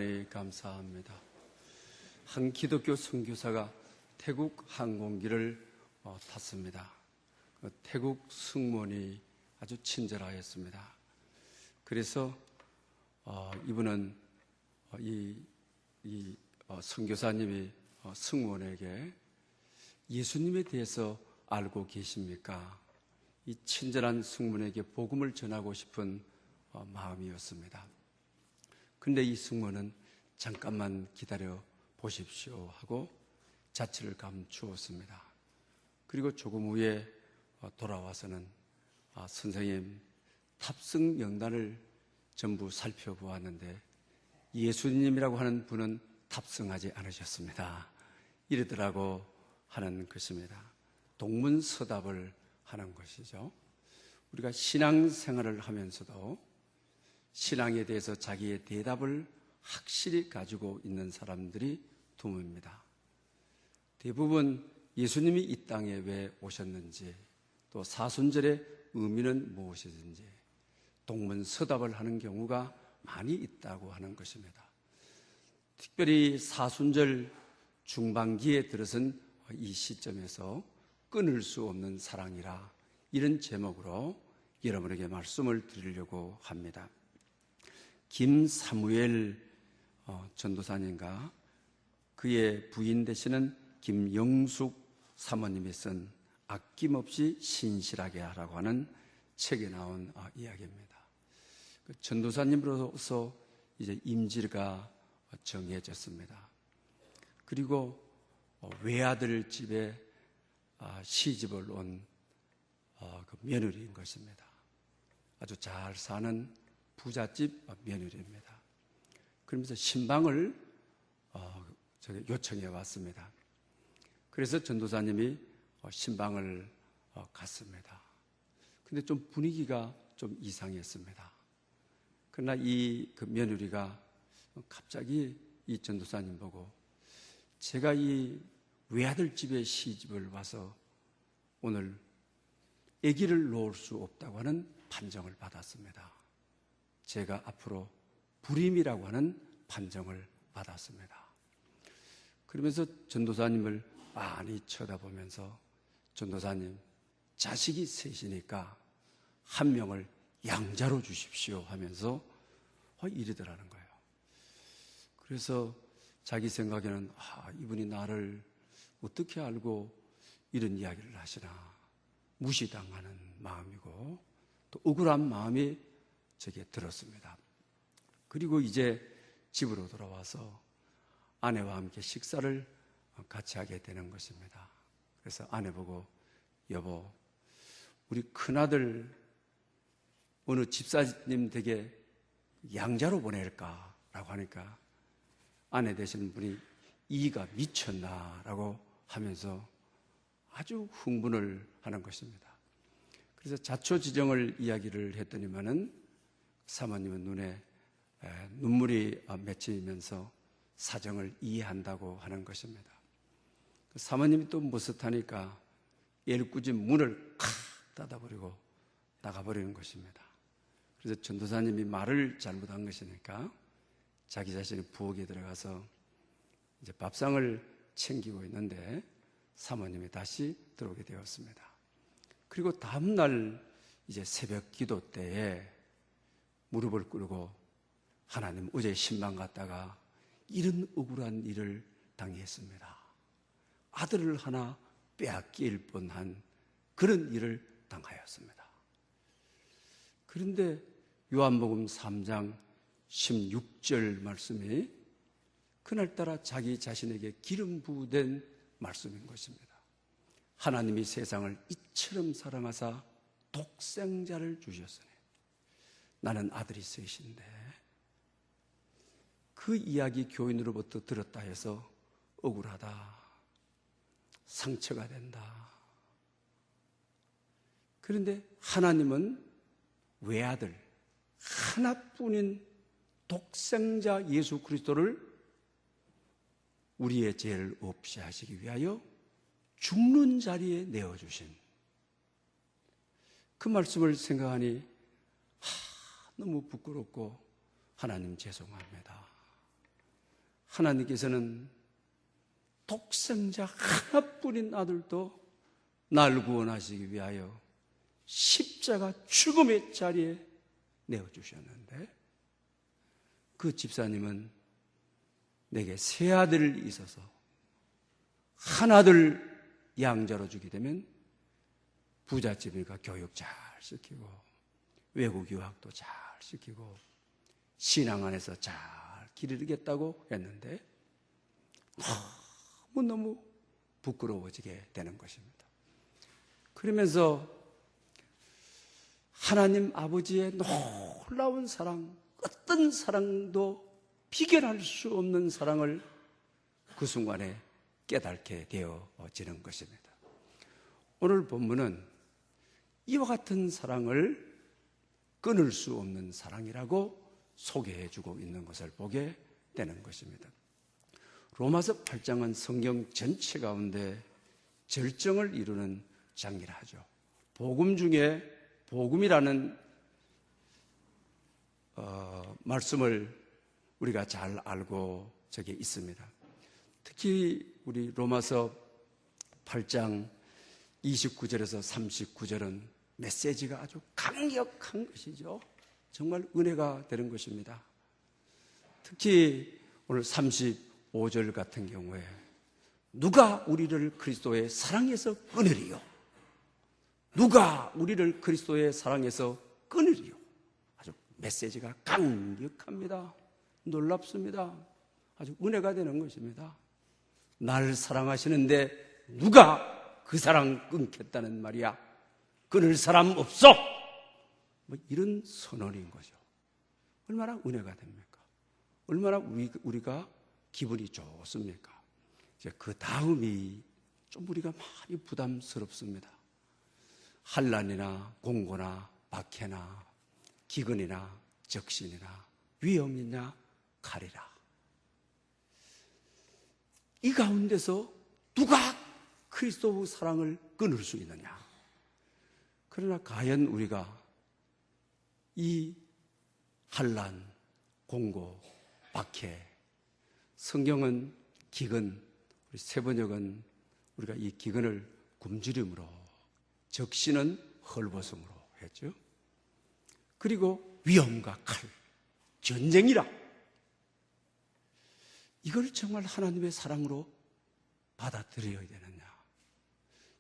네, 감사합니다. 한 기독교 선교사가 태국 항공기를 탔습니다. 태국 승무원이 아주 친절하였습니다. 그래서 이분은 이 선교사님이 승무원에게 예수님에 대해서 알고 계십니까? 이 친절한 승무원에게 복음을 전하고 싶은 마음이었습니다. 근데 이 승무원은 잠깐만 기다려 보십시오 하고 자취를 감추었습니다. 그리고 조금 후에 돌아와서는 선생님, 탑승 명단을 전부 살펴보았는데 예수님이라고 하는 분은 탑승하지 않으셨습니다. 이러더라고 하는 것입니다. 동문서답을 하는 것이죠. 우리가 신앙생활을 하면서도 신앙에 대해서 자기의 대답을 확실히 가지고 있는 사람들이 드뭅니다. 대부분 예수님이 이 땅에 왜 오셨는지, 또 사순절의 의미는 무엇이든지 동문서답을 하는 경우가 많이 있다고 하는 것입니다. 특별히 사순절 중반기에 들어선 이 시점에서 끊을 수 없는 사랑이라, 이런 제목으로 여러분에게 말씀을 드리려고 합니다. 김사무엘 전도사님과 그의 부인 되시는 김영숙 사모님이 쓴 아낌없이 신실하게 하라고 하는 책에 나온 이야기입니다. 전도사님으로서 이제 임지가 정해졌습니다. 그리고 외아들 집에 시집을 온 그 며느리인 것입니다. 아주 잘 사는 부잣집 며느리입니다. 그러면서 신방을 요청해 왔습니다. 그래서 전도사님이 신방을 갔습니다. 근데 좀 분위기가 좀 이상했습니다. 그러나 그 며느리가 갑자기 이 전도사님 보고, 제가 이 외아들 집에 시집을 와서 오늘 아기를 놓을 수 없다고 하는 판정을 받았습니다. 제가 앞으로 불임이라고 하는 판정을 받았습니다. 그러면서 전도사님을 많이 쳐다보면서, 전도사님, 자식이 셋이니까 한 명을 양자로 주십시오 하면서 이러더라는 거예요. 그래서 자기 생각에는 이분이 나를 어떻게 알고 이런 이야기를 하시나, 무시당하는 마음이고 또 억울한 마음이 제게 들었습니다. 그리고 이제 집으로 돌아와서 아내와 함께 식사를 같이 하게 되는 것입니다. 그래서 아내 보고, 여보, 우리 큰아들 어느 집사님 댁에 양자로 보낼까라고 하니까 아내 되시는 분이 이가 미쳤나라고 하면서 아주 흥분을 하는 것입니다. 그래서 자초지정을 이야기를 했더니만은 사모님은 눈에 눈물이 맺히면서 사정을 이해한다고 하는 것입니다. 사모님이 또 머쓱하니까 일꾸지 문을 칵 닫아버리고 나가버리는 것입니다. 그래서 전도사님이 말을 잘못한 것이니까 자기 자신이 부엌에 들어가서 이제 밥상을 챙기고 있는데 사모님이 다시 들어오게 되었습니다. 그리고 다음날 이제 새벽 기도 때에 무릎을 꿇고, 하나님, 어제 신방 갔다가 이런 억울한 일을 당했습니다. 아들을 하나 빼앗길 뻔한 그런 일을 당하였습니다. 그런데 요한복음 3장 16절 말씀이 그날따라 자기 자신에게 기름 부된 말씀인 것입니다. 하나님이 세상을 이처럼 사랑하사 독생자를 주셨으니 나는 아들이 셋인데, 그 이야기 교인으로부터 들었다 해서 억울하다, 상처가 된다. 그런데 하나님은 외아들 하나뿐인 독생자 예수 그리스도를 우리의 죄를 없이 하시기 위하여 죽는 자리에 내어주신, 그 말씀을 생각하니 너무 부끄럽고 하나님 죄송합니다. 하나님께서는 독생자 하나뿐인 아들도 날 구원하시기 위하여 십자가 죽음의 자리에 내어주셨는데, 그 집사님은 내게 세 아들이 있어서 한 아들 양자로 주게 되면 부잣집이니까 교육 잘 시키고 외국 유학도 잘 시키고 신앙 안에서 잘 기르겠다고 했는데 너무너무 부끄러워지게 되는 것입니다. 그러면서 하나님 아버지의 놀라운 사랑, 어떤 사랑도 비견할 수 없는 사랑을 그 순간에 깨닫게 되어지는 것입니다. 오늘 본문은 이와 같은 사랑을 끊을 수 없는 사랑이라고 소개해주고 있는 것을 보게 되는 것입니다. 로마서 8장은 성경 전체 가운데 절정을 이루는 장이라 하죠. 복음 중에 복음이라는 말씀을 우리가 잘 알고 저게 있습니다. 특히 우리 로마서 8장 29절에서 39절은 메시지가 아주 강력한 것이죠. 정말 은혜가 되는 것입니다. 특히 오늘 35절 같은 경우에 누가 우리를 그리스도의 사랑에서 끊으리요? 누가 우리를 그리스도의 사랑에서 끊으리요? 아주 메시지가 강력합니다. 놀랍습니다. 아주 은혜가 되는 것입니다. 나를 사랑하시는데 누가 그 사랑 끊겠다는 말이야? 끊을 사람 없어! 뭐 이런 선언인 거죠. 얼마나 은혜가 됩니까? 얼마나 우리가 기분이 좋습니까? 이제 그 다음이 좀 우리가 많이 부담스럽습니다. 환난이나 공고나 박해나 기근이나 적신이나 위험이나 칼이라. 이 가운데서 누가 그리스도의 사랑을 끊을 수 있느냐? 그러나 과연 우리가 이 환난, 공고, 박해, 성경은 기근, 우리 세번역은 우리가 이 기근을 굶주림으로, 적신은 헐벗음으로 했죠. 그리고 위험과 칼, 전쟁이라. 이걸 정말 하나님의 사랑으로 받아들여야 되느냐?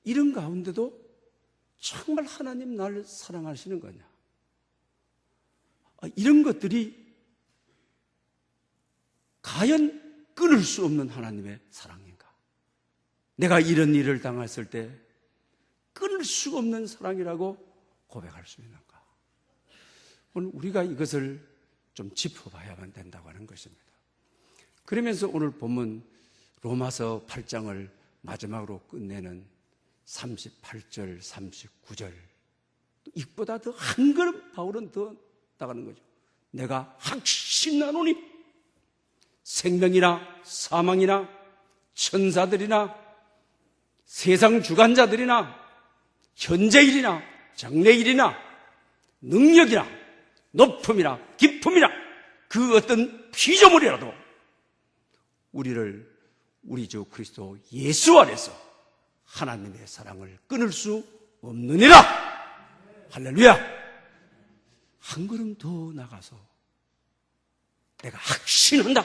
이런 가운데도 정말 하나님 나를 사랑하시는 거냐? 이런 것들이 과연 끊을 수 없는 하나님의 사랑인가? 내가 이런 일을 당했을 때 끊을 수 없는 사랑이라고 고백할 수 있는가? 오늘 우리가 이것을 좀 짚어봐야만 된다고 하는 것입니다. 그러면서 오늘 본문 로마서 8장을 마지막으로 끝내는 38절, 39절, 이보다 더 한 걸음 바울은 더 나가는 거죠. 내가 확신하노니 생명이나 사망이나 천사들이나 세상 주관자들이나 현재일이나 장래일이나 능력이나 높음이나 깊음이나 그 어떤 피조물이라도 우리를 우리 주 그리스도 예수 안에서 하나님의 사랑을 끊을 수 없느니라. 할렐루야. 한 걸음 더 나가서 내가 확신한다.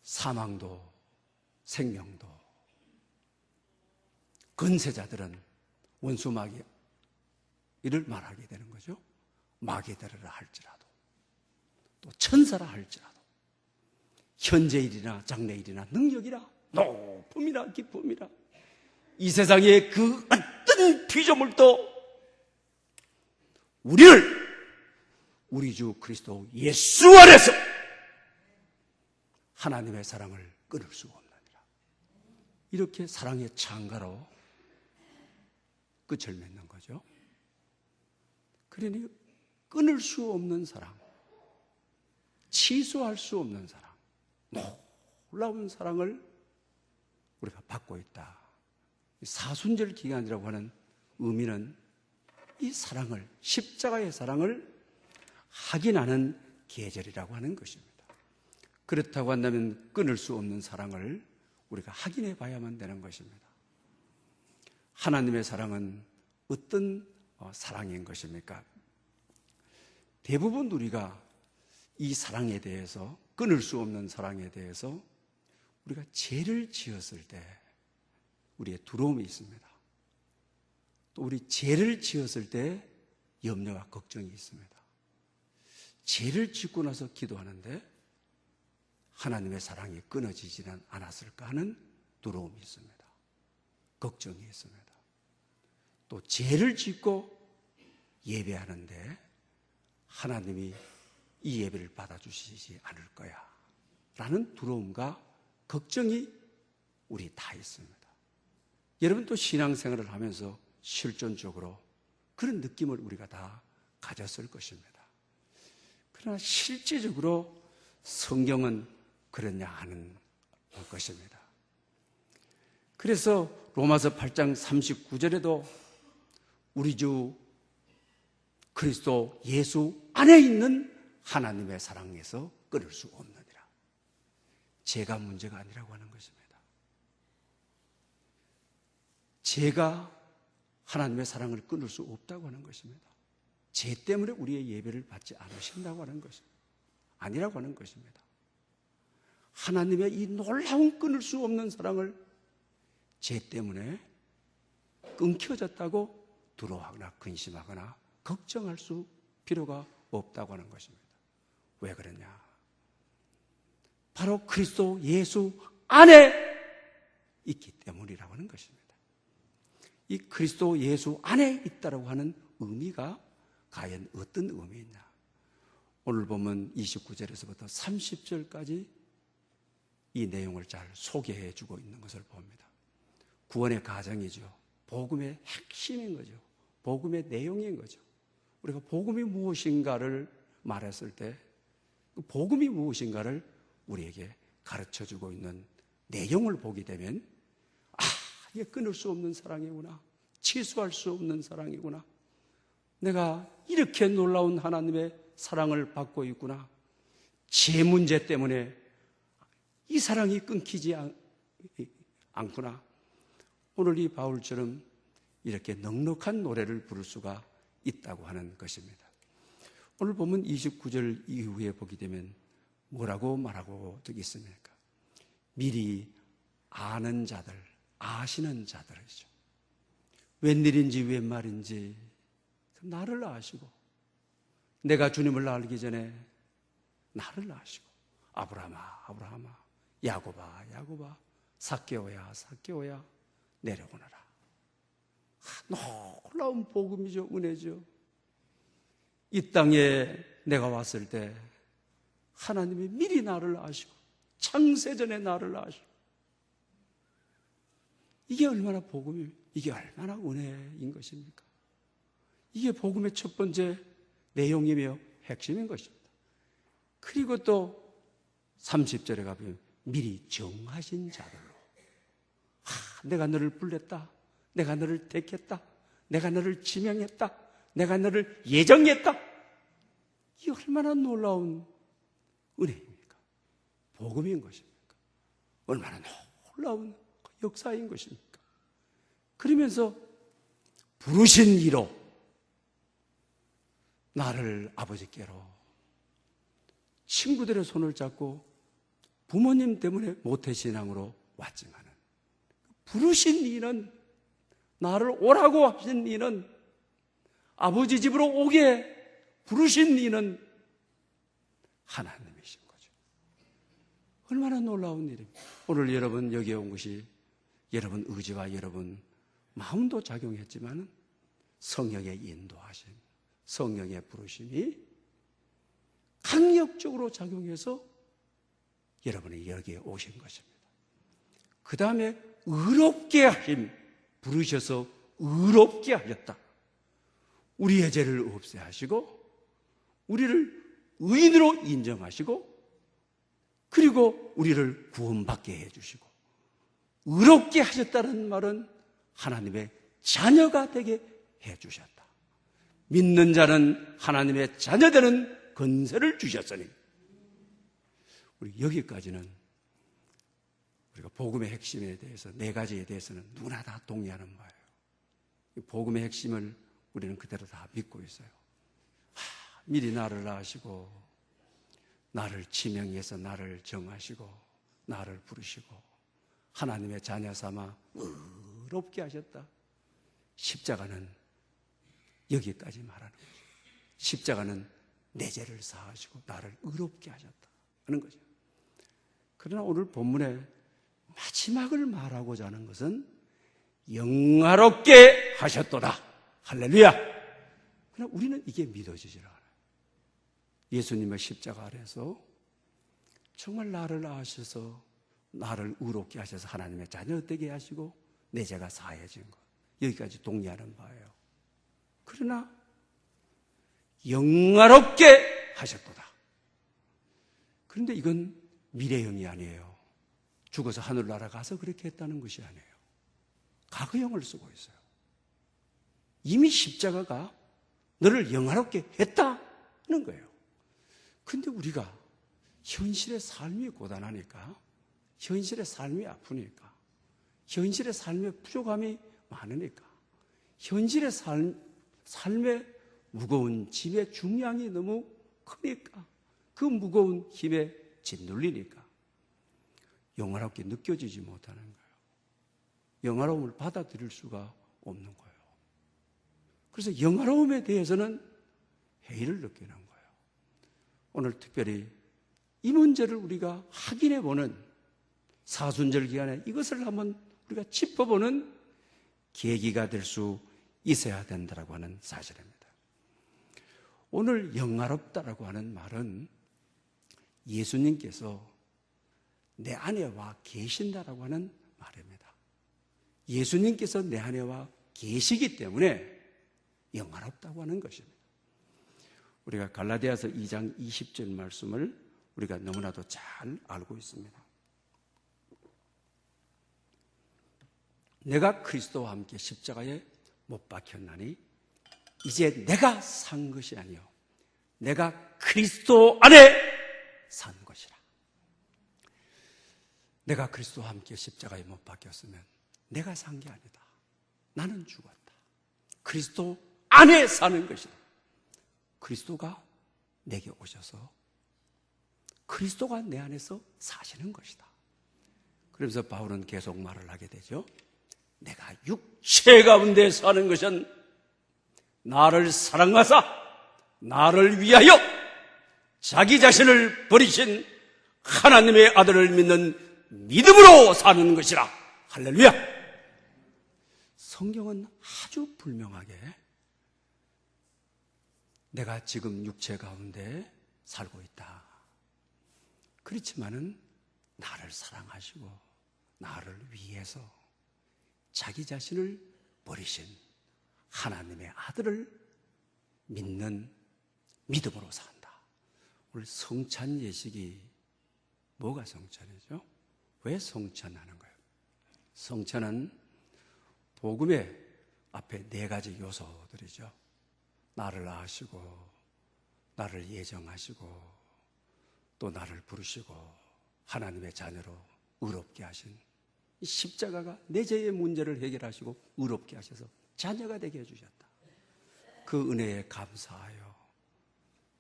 사망도 생명도 권세자들은 원수 마귀 이를 말하게 되는 거죠. 마귀들이라 할지라도 또 천사라 할지라도 현재일이나 장래일이나 능력이라 높음이라 기쁨이라 이 세상의 그 어떤 피조물도 우리를 우리 주 그리스도 예수 안에서 하나님의 사랑을 끊을 수가 없느니라. 이렇게 사랑의 창가로 끝을 맺는 거죠. 그러니 끊을 수 없는 사랑, 취소할 수 없는 사랑, 놀라운 사랑을 우리가 받고 있다. 사순절 기간이라고 하는 의미는 이 사랑을, 십자가의 사랑을 확인하는 계절이라고 하는 것입니다. 그렇다고 한다면 끊을 수 없는 사랑을 우리가 확인해 봐야만 되는 것입니다. 하나님의 사랑은 어떤 사랑인 것입니까? 대부분 우리가 이 사랑에 대해서, 끊을 수 없는 사랑에 대해서 우리가 죄를 지었을 때 우리의 두려움이 있습니다. 또 우리 죄를 지었을 때 염려와 걱정이 있습니다. 죄를 짓고 나서 기도하는데 하나님의 사랑이 끊어지지는 않았을까 하는 두려움이 있습니다. 걱정이 있습니다. 또 죄를 짓고 예배하는데 하나님이 이 예배를 받아주시지 않을 거야 라는 두려움과 걱정이 우리 다 있습니다. 여러분 또 신앙생활을 하면서 실존적으로 그런 느낌을 우리가 다 가졌을 것입니다. 그러나 실제적으로 성경은 그렇냐 하는 것입니다. 그래서 로마서 8장 39절에도 우리 주 그리스도 예수 안에 있는 하나님의 사랑에서 끊을 수 없느니라. 죄가 문제가 아니라고 하는 것입니다. 죄가 하나님의 사랑을 끊을 수 없다고 하는 것입니다. 죄 때문에 우리의 예배를 받지 않으신다고 하는 것입니다. 아니라고 하는 것입니다. 하나님의 이 놀라운 끊을 수 없는 사랑을 죄 때문에 끊겨졌다고 두려워하거나 근심하거나 걱정할 수 필요가 없다고 하는 것입니다. 왜 그러냐? 바로 그리스도 예수 안에 있기 때문이라고 하는 것입니다. 이 그리스도 예수 안에 있다라고 하는 의미가 과연 어떤 의미이냐? 오늘 보면 29절에서부터 30절까지 이 내용을 잘 소개해 주고 있는 것을 봅니다. 구원의 가정이죠. 복음의 핵심인 거죠. 복음의 내용인 거죠. 우리가 복음이 무엇인가를 말했을 때 그 복음이 무엇인가를 우리에게 가르쳐 주고 있는 내용을 보게 되면 이게 끊을 수 없는 사랑이구나. 취소할 수 없는 사랑이구나. 내가 이렇게 놀라운 하나님의 사랑을 받고 있구나. 제 문제 때문에 이 사랑이 끊기지 않구나. 오늘 이 바울처럼 이렇게 넉넉한 노래를 부를 수가 있다고 하는 것입니다. 오늘 보면 29절 이후에 보게 되면 뭐라고 말하고 있습니까? 미리 아는 자들, 아시는 자들이죠. 웬일인지 웬 말인지 나를 아시고, 내가 주님을 알기 전에 나를 아시고, 아브라함아 아브라함아, 야곱아 야곱아, 삭개오야 삭개오야 내려오너라. 놀라운 복음이죠. 은혜죠. 이 땅에 내가 왔을 때 하나님이 미리 나를 아시고 창세전에 나를 아시고, 이게 얼마나 복음이, 이게 얼마나 은혜인 것입니까? 이게 복음의 첫 번째 내용이며 핵심인 것입니다. 그리고 또 30절에 가보면 미리 정하신 자들로, 내가 너를 불렀다, 내가 너를 택했다, 내가 너를 지명했다, 내가 너를 예정했다. 이게 얼마나 놀라운 은혜입니까? 복음인 것입니까? 얼마나 놀라운 역사인 것입니까? 그러면서 부르신 이로 나를 아버지께로, 친구들의 손을 잡고 부모님 때문에 모태신앙으로 왔지만 부르신 이는, 나를 오라고 하신 이는, 아버지 집으로 오게 부르신 이는 하나님이신 거죠. 얼마나 놀라운 일입니까? 오늘 여러분 여기에 온 것이 여러분 의지와 여러분 마음도 작용했지만 성령의 인도하심, 성령의 부르심이 강력적으로 작용해서 여러분이 여기에 오신 것입니다. 그 다음에 의롭게 하심, 부르셔서 의롭게 하셨다. 우리의 죄를 없애하시고 우리를 의인으로 인정하시고, 그리고 우리를 구원받게 해주시고, 의롭게 하셨다는 말은 하나님의 자녀가 되게 해주셨다. 믿는 자는 하나님의 자녀되는 권세를 주셨으니 우리 여기까지는 우리가 복음의 핵심에 대해서, 네 가지에 대해서는 누구나 다 동의하는 바예요. 복음의 핵심을 우리는 그대로 다 믿고 있어요. 미리 나를 아시고, 나를 지명해서 나를 정하시고, 나를 부르시고, 하나님의 자녀 삼아 의롭게 하셨다. 십자가는 여기까지 말하는 거죠. 십자가는 내 죄를 사하시고 나를 의롭게 하셨다 하는 거죠. 그러나 오늘 본문의 마지막을 말하고자 하는 것은 영화롭게 하셨도다. 할렐루야. 그러나 우리는 이게 믿어지질 않아요. 예수님의 십자가 아래서 정말 나를 아셔서 나를 의롭게 하셔서 하나님의 자녀 되게 하시고 내 죄가 사해진 것, 여기까지 동의하는 바예요. 그러나 영화롭게 하셨도다. 그런데 이건 미래형이 아니에요. 죽어서 하늘나라 가서 그렇게 했다는 것이 아니에요. 과거형을 쓰고 있어요. 이미 십자가가 너를 영화롭게 했다는 거예요. 근데 우리가 현실의 삶이 고단하니까, 현실의 삶이 아프니까, 현실의 삶의 부족함이 많으니까, 현실의 삶의 무거운 짐의 중량이 너무 크니까, 그 무거운 힘에 짓눌리니까 영화롭게 느껴지지 못하는 거예요. 영화로움을 받아들일 수가 없는 거예요. 그래서 영화로움에 대해서는 회의를 느끼는 거예요. 오늘 특별히 이 문제를 우리가 확인해 보는 사순절 기간에 이것을 한번 우리가 짚어보는 계기가 될 수 있어야 된다고 하는 사실입니다. 오늘 영화롭다라고 하는 말은 예수님께서 내 안에 와 계신다라고 하는 말입니다. 예수님께서 내 안에 와 계시기 때문에 영화롭다고 하는 것입니다. 우리가 갈라디아서 2장 20절 말씀을 우리가 너무나도 잘 알고 있습니다. 내가 그리스도와 함께 십자가에 못 박혔나니 이제 내가 산 것이 아니요 내가 그리스도 안에 산 것이라. 내가 그리스도와 함께 십자가에 못 박혔으면 내가 산 게 아니다. 나는 죽었다. 그리스도 안에 사는 것이다. 그리스도가 내게 오셔서 그리스도가 내 안에서 사시는 것이다. 그러면서 바울은 계속 말을 하게 되죠. 내가 육체 가운데 사는 것은 나를 사랑하사 나를 위하여 자기 자신을 버리신 하나님의 아들을 믿는 믿음으로 사는 것이라. 할렐루야. 성경은 아주 분명하게 내가 지금 육체 가운데 살고 있다. 그렇지만은 나를 사랑하시고 나를 위해서 자기 자신을 버리신 하나님의 아들을 믿는 믿음으로 산다. 오늘 성찬 예식이 뭐가 성찬이죠? 왜 성찬하는 거예요? 성찬은 복음의 앞에 네 가지 요소들이죠. 나를 아시고 나를 예정하시고 또 나를 부르시고 하나님의 자녀로 의롭게 하신 이 십자가가 내 죄의 문제를 해결하시고 의롭게 하셔서 자녀가 되게 해주셨다. 그 은혜에 감사하여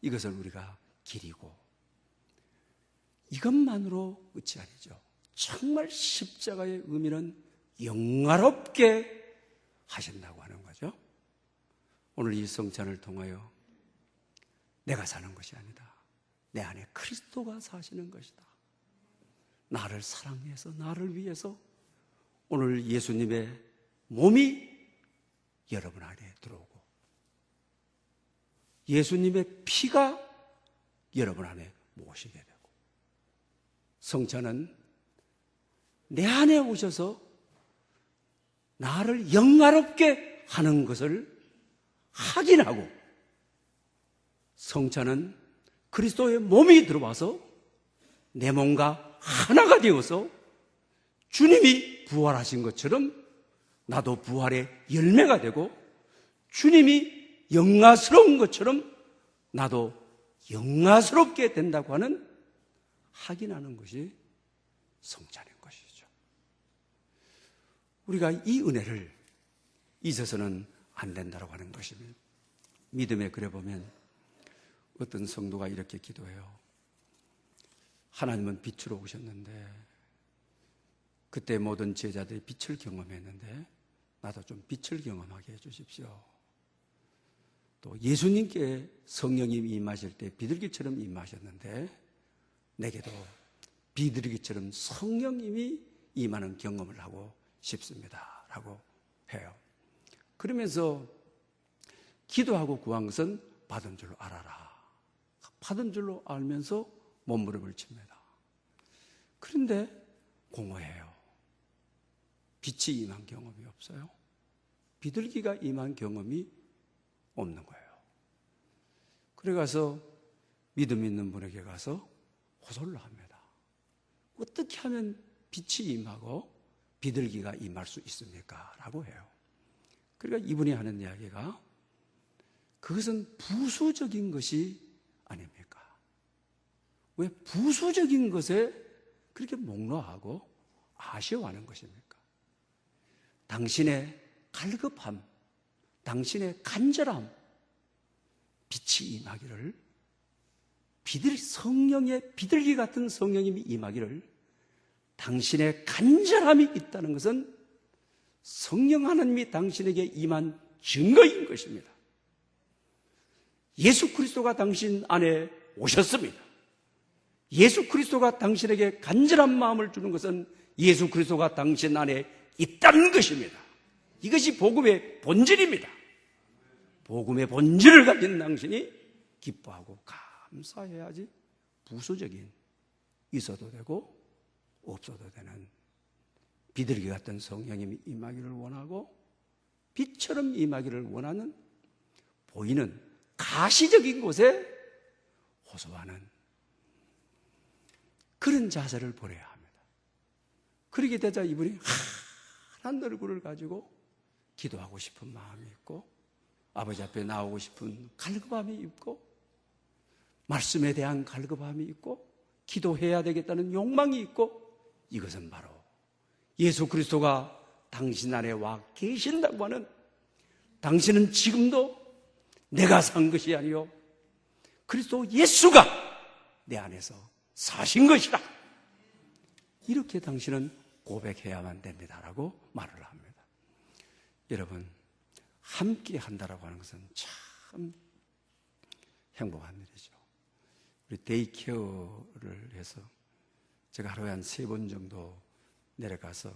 이것을 우리가 기리고 이것만으로 끝이 아니죠. 정말 십자가의 의미는 영화롭게 하신다고 하는 거죠. 오늘 이 성찬을 통하여 내가 사는 것이 아니다. 내 안에 그리스도가 사시는 것이다. 나를 사랑해서 나를 위해서 오늘 예수님의 몸이 여러분 안에 들어오고 예수님의 피가 여러분 안에 모시게 되고 성찬은 내 안에 오셔서 나를 영화롭게 하는 것을 확인하고 성찬은 그리스도의 몸이 들어와서 내 몸과 하나가 되어서 주님이 부활하신 것처럼 나도 부활의 열매가 되고 주님이 영광스러운 것처럼 나도 영광스럽게 된다고 하는 확인하는 것이 성찬인 것이죠. 우리가 이 은혜를 잊어서는 안 된다고 하는 것입니다. 믿음의 글에 보면 어떤 성도가 이렇게 기도해요. 하나님은 빛으로 오셨는데 그때 모든 제자들이 빛을 경험했는데 나도 좀 빛을 경험하게 해주십시오. 또 예수님께 성령님이 임하실 때 비둘기처럼 임하셨는데 내게도 비둘기처럼 성령님이 임하는 경험을 하고 싶습니다 라고 해요. 그러면서 기도하고 구한 것은 받은 줄로 알아라. 받은 줄로 알면서 몸부림을 칩니다. 그런데 공허해요. 빛이 임한 경험이 없어요. 비둘기가 임한 경험이 없는 거예요. 그래 가서 믿음 있는 분에게 가서 호소를 합니다. 어떻게 하면 빛이 임하고 비둘기가 임할 수 있습니까? 라고 해요. 그러니까 이분이 하는 이야기가 그것은 부수적인 것이 아닙니까? 왜 부수적인 것에 그렇게 목노하고 아쉬워하는 것입니까? 당신의 갈급함, 당신의 간절함, 빛이 임하기를, 성령의 비둘기 같은 성령님이 임하기를, 당신의 간절함이 있다는 것은 성령 하나님이 당신에게 임한 증거인 것입니다. 예수 그리스도가 당신 안에 오셨습니다. 예수 그리스도가 당신에게 간절한 마음을 주는 것은 예수 그리스도가 당신 안에 있다는 것입니다. 이것이 복음의 본질입니다. 복음의 본질을 가진 당신이 기뻐하고 감사해야지 부수적인 있어도 되고 없어도 되는 비둘기 같은 성령님이 임하기를 원하고 빛처럼 임하기를 원하는 보이는 가시적인 곳에 호소하는 그런 자세를 보여야 합니다. 그렇게 되자 이분이 환한 얼굴을 가지고 기도하고 싶은 마음이 있고 아버지 앞에 나오고 싶은 갈급함이 있고 말씀에 대한 갈급함이 있고 기도해야 되겠다는 욕망이 있고 이것은 바로 예수 그리스도가 당신 안에 와 계신다고 하는 당신은 지금도 내가 산 것이 아니요 그리스도 예수가 내 안에서 사신 것이다. 이렇게 당신은 고백해야만 됩니다라고 말을 합니다. 여러분 함께 한다라고 하는 것은 참 행복한 일이죠. 우리 데이케어를 해서 제가 하루에 한 3번 정도 내려가서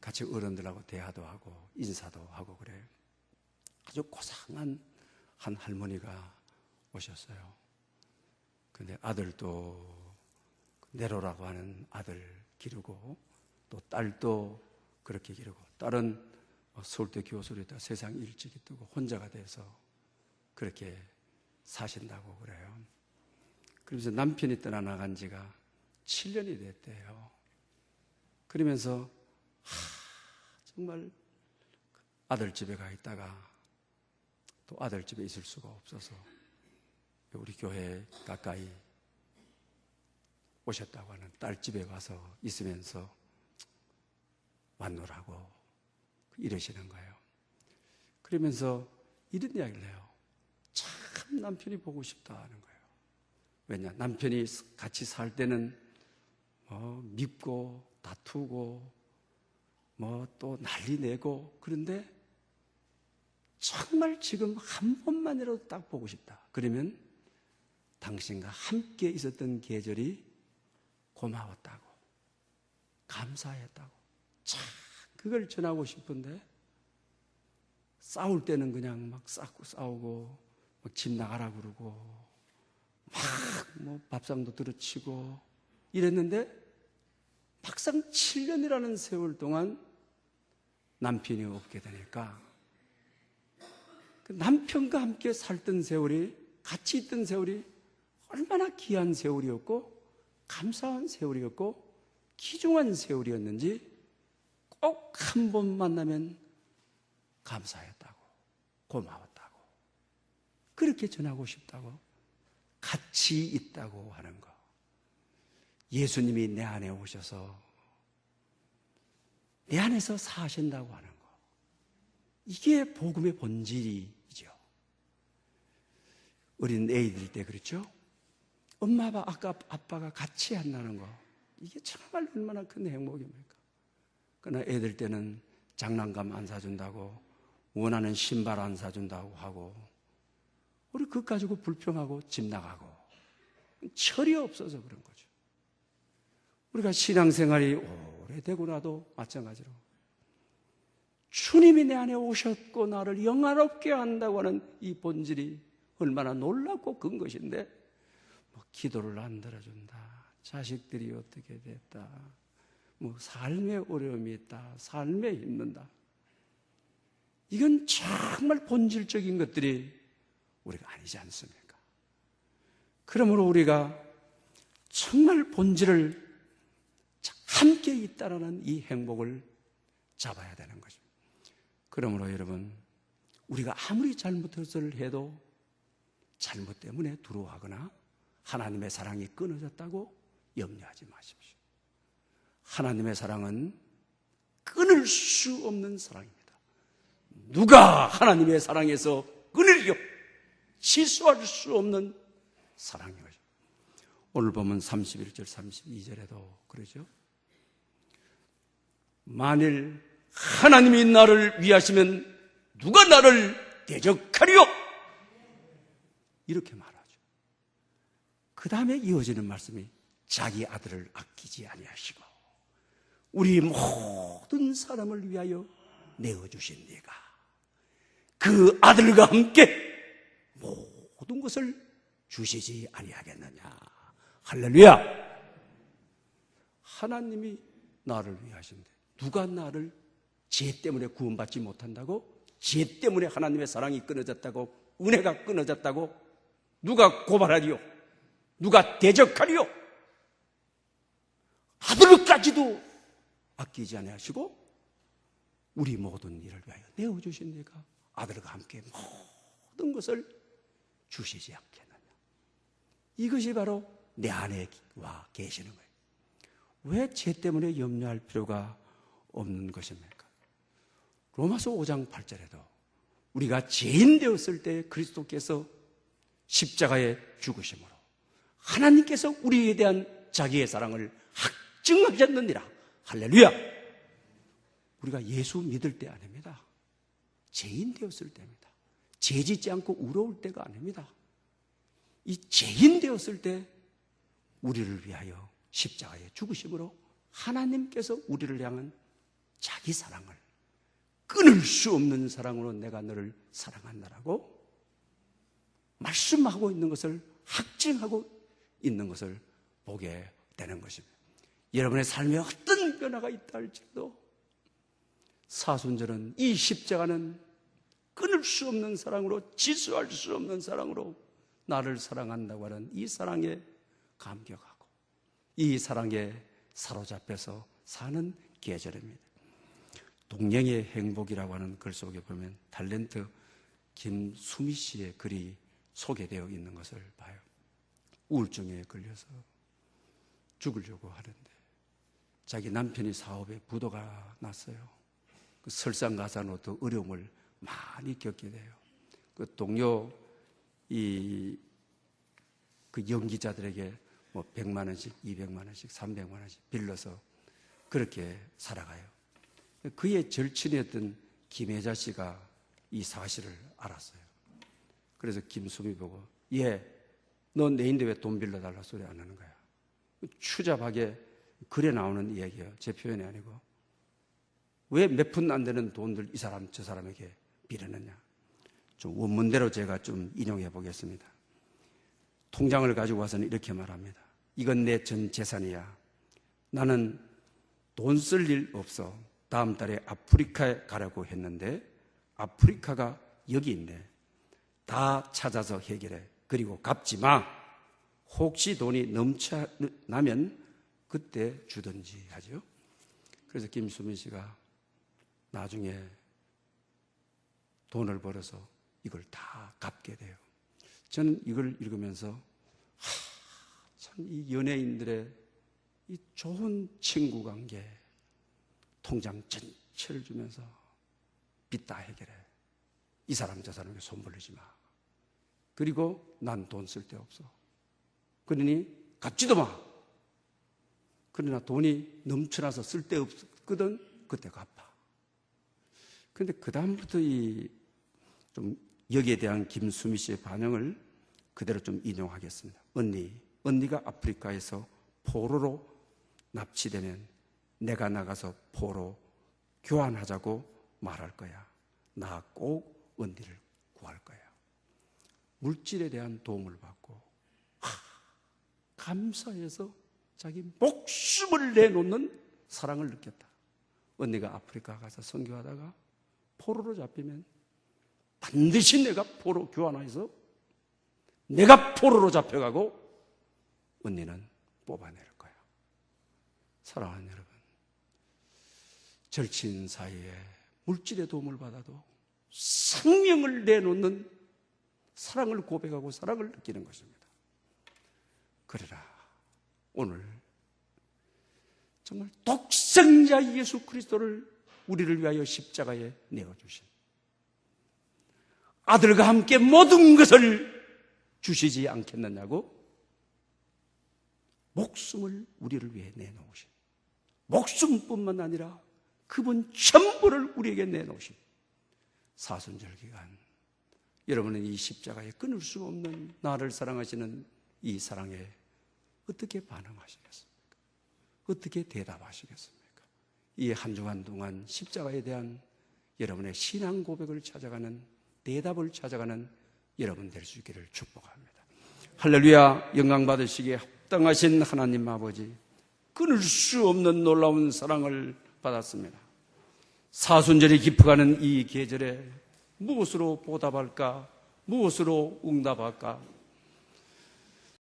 같이 어른들하고 대화도 하고 인사도 하고 그래요. 아주 고상한 한 할머니가 오셨어요. 근데 아들도 네로라고 하는 아들 기르고 또 딸도 그렇게 기르고 딸은 서울대 교수로다 세상 일찍이 뜨고 혼자가 돼서 그렇게 사신다고 그래요. 그러면서 남편이 떠나간 지가 7년이 됐대요. 그러면서 정말 아들 집에 가 있다가 또 아들 집에 있을 수가 없어서 우리 교회 가까이 오셨다고 하는 딸 집에 와서 있으면서 만노라고 이러시는 거예요. 그러면서 이런 이야기를 해요. 참 남편이 보고 싶다 하는 거예요. 왜냐? 남편이 같이 살 때는 밉고 다투고 또 난리 내고 그런데 정말 지금 한 번만이라도 딱 보고 싶다. 그러면 당신과 함께 있었던 계절이 고마웠다고 감사했다고 참 그걸 전하고 싶은데 싸울 때는 그냥 막 싸우고 막 집 나가라 그러고 막 밥상도 들어치고 이랬는데 막상 7년이라는 세월 동안 남편이 없게 되니까 그 남편과 함께 살던 세월이 같이 있던 세월이 얼마나 귀한 세월이었고 감사한 세월이었고 귀중한 세월이었는지 꼭 한 번 만나면 감사했다고 고마웠다고 그렇게 전하고 싶다고 같이 있다고 하는 거. 예수님이 내 안에 오셔서 내 안에서 사신다고 하는 거. 이게 복음의 본질이죠. 어린 애들 때 그렇죠? 엄마, 아빠가 같이 한다는 거. 이게 정말 얼마나 큰 행복입니까? 그러나 애들 때는 장난감 안 사준다고, 원하는 신발 안 사준다고 하고, 우리 그것 가지고 불평하고 집 나가고, 철이 없어서 그런 거죠. 우리가 신앙생활이 오래되고 나도 마찬가지로 주님이 내 안에 오셨고 나를 영화롭게 한다고 하는 이 본질이 얼마나 놀랍고 큰 것인데, 기도를 안 들어준다, 자식들이 어떻게 됐다, 삶에 어려움이 있다, 삶에 힘든다, 이건 정말 본질적인 것들이 우리가 아니지 않습니까? 그러므로 우리가 정말 본질을 함께 있다라는 이 행복을 잡아야 되는 것입니다. 그러므로 여러분, 우리가 아무리 잘못을 해도 잘못 때문에 두려워하거나 하나님의 사랑이 끊어졌다고 염려하지 마십시오. 하나님의 사랑은 끊을 수 없는 사랑입니다. 누가 하나님의 사랑에서 끊으려 취소할 수 없는 사랑이죠. 오늘 보면 31절 32절에도 그러죠. 만일 하나님이 나를 위하시면 누가 나를 대적하리요? 이렇게 말하죠. 그 다음에 이어지는 말씀이 자기 아들을 아끼지 아니하시고 우리 모든 사람을 위하여 내어주신 네가 그 아들과 함께 모든 것을 주시지 아니하겠느냐. 할렐루야. 하나님이 나를 위하신대. 누가 나를 죄 때문에 구원받지 못한다고? 죄 때문에 하나님의 사랑이 끊어졌다고? 은혜가 끊어졌다고? 누가 고발하리요? 누가 대적하리요? 아들까지도 아끼지 아니하시고 우리 모든 일을 위하여 내어주신 네가 아들과 함께 모든 것을 주시지 않겠느냐. 이것이 바로 내 안에 와 계시는 거예요. 왜 죄 때문에 염려할 필요가 없는 것입니까? 로마서 5장 8절에도 우리가 죄인 되었을 때 그리스도께서 십자가에 죽으심으로 하나님께서 우리에 대한 자기의 사랑을 확증하셨느니라. 할렐루야. 우리가 예수 믿을 때 아닙니다. 죄인 되었을 때입니다. 죄 짓지 않고 울어올 때가 아닙니다. 이 죄인 되었을 때 우리를 위하여 십자가에 죽으심으로 하나님께서 우리를 향한 자기 사랑을 끊을 수 없는 사랑으로 내가 너를 사랑한다라고 말씀하고 있는 것을 확증하고 있는 것을 보게 되는 것입니다. 여러분의 삶에 어떤 변화가 있다 할지라도 사순절은 이 십자가는 끊을 수 없는 사랑으로 지수할 수 없는 사랑으로 나를 사랑한다고 하는 이 사랑에 감격하고 이 사랑에 사로잡혀서 사는 계절입니다. 동령의 행복이라고 하는 글 속에 보면 탤런트 김수미 씨의 글이 소개되어 있는 것을 봐요. 우울증에 걸려서 죽으려고 하는데 자기 남편이 사업에 부도가 났어요. 그 설상가상으로 더 어려움을 많이 겪게 돼요. 그 동료 그 연기자들에게 100만 원씩, 200만 원씩, 300만 원씩 빌려서 그렇게 살아가요. 그의 절친이었던 김혜자 씨가 이 사실을 알았어요. 그래서 김수미 보고 너 내인데 왜 돈 빌려달라 소리 안 하는 거야? 추잡하게 글에 나오는 이야기예요. 제 표현이 아니고. 왜 몇 푼 안 되는 돈들 이 사람 저 사람에게 빌었느냐. 좀 원문대로 제가 좀 인용해 보겠습니다. 통장을 가지고 와서는 이렇게 말합니다. 이건 내 전 재산이야. 나는 돈 쓸 일 없어. 다음 달에 아프리카에 가려고 했는데 아프리카가 여기 있네. 다 찾아서 해결해. 그리고 갚지 마. 혹시 돈이 넘쳐나면 그때 주든지 하죠. 그래서 김수민 씨가 나중에 돈을 벌어서 이걸 다 갚게 돼요. 저는 이걸 읽으면서 참 이 연예인들의 이 좋은 친구 관계, 통장 전체를 주면서 빚 다 해결해. 이 사람 저 사람에게 손 벌리지 마. 그리고 난 돈 쓸 데 없어. 그러니 갚지도 마. 그러나 돈이 넘쳐나서 쓸 데 없거든. 그때 갚아. 그런데 그 다음부터 좀 여기에 대한 김수미 씨의 반응을 그대로 좀 인용하겠습니다. 언니가 아프리카에서 포로로 납치되면 내가 나가서 포로 교환하자고 말할 거야. 나 꼭 언니를 구할 거야. 물질에 대한 도움을 받고 감사해서 자기 목숨을 내놓는 사랑을 느꼈다. 언니가 아프리카 가서 선교하다가 포로로 잡히면 반드시 내가 포로 교환해서 내가 포로로 잡혀가고 언니는 뽑아낼 거야. 사랑하는 여러분, 절친 사이에 물질의 도움을 받아도 생명을 내놓는 사랑을 고백하고 사랑을 느끼는 것입니다. 그러나 오늘 정말 독생자 예수 그리스도를 우리를 위하여 십자가에 내어주신 아들과 함께 모든 것을 주시지 않겠느냐고 목숨을 우리를 위해 내놓으신, 목숨뿐만 아니라 그분 전부를 우리에게 내놓으신 사순절 기간, 여러분은 이 십자가에 끊을 수 없는 나를 사랑하시는 이 사랑에 어떻게 반응하시겠습니까? 어떻게 대답하시겠습니까? 이 한 주간 동안 십자가에 대한 여러분의 신앙 고백을 찾아가는, 대답을 찾아가는 여러분 될 수 있기를 축복합니다. 할렐루야. 영광 받으시기에 합당하신 하나님 아버지, 끊을 수 없는 놀라운 사랑을 받았습니다. 사순절이 깊어가는 이 계절에 무엇으로 보답할까? 무엇으로 응답할까?